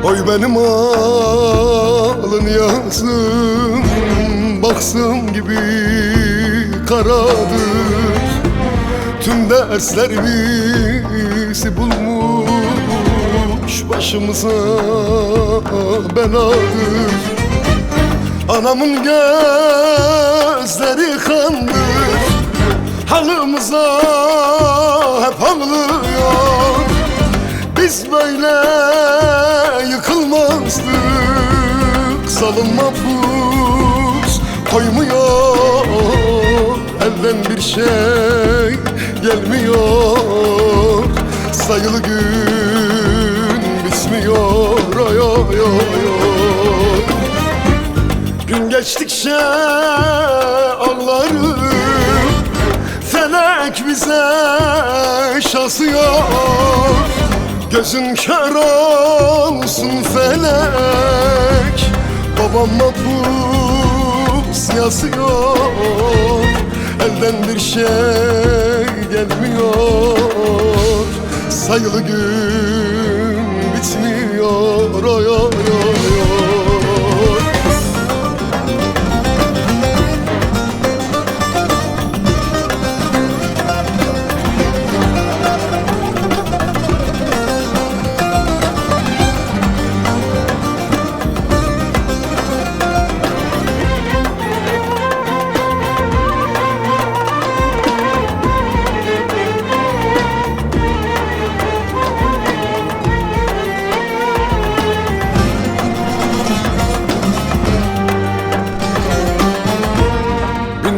Oy benim alın yazım baksım gibi karadır. Tüm dersler bizi bulmuş başımıza beladır. Anamın gözleri kandır, halımıza hep ağlıyor. Biz böyle yıkılmazdık, zalim mahpus koymuyor. Elden bir şey gelmiyor, sayılı gün bitmiyor. Oy oy oy oy. Gün geçtikçe ağlarım, felek bize şasıyor. Gözün kör olsun felek, babam mahpus yazıyor. Elden bir şey gelmiyor, sayılı gün bitmiyor. Oy oy oy oy.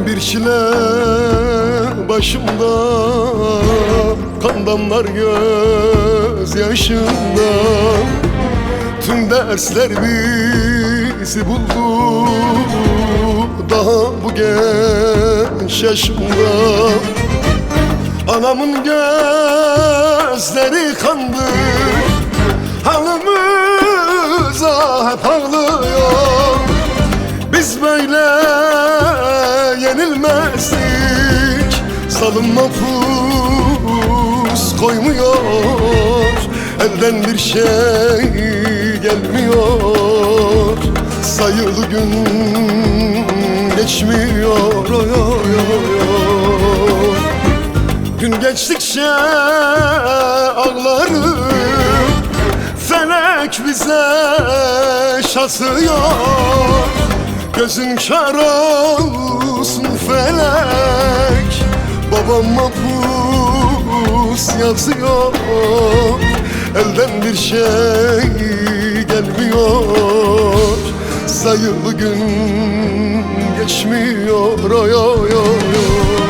Bir çile başımda, kan damlar göz yaşımda. Tüm dersler bizi buldu daha bu genç yaşımda. Anamın gözleri kandır, halımıza hep ağlıyor. Biz böyle yenilmezdik, zalim mahpus koymuyor. Elden bir şey gelmiyor, sayılı gün geçmiyor. Oy oy oy oy. Gün geçtikçe ağlarım, felek bize şasıyor. Gözün kör olsun felek, babam mahpus yazıyor. Elden bir şey gelmiyor, sayılı gün geçmiyor. Oy oy oy oy.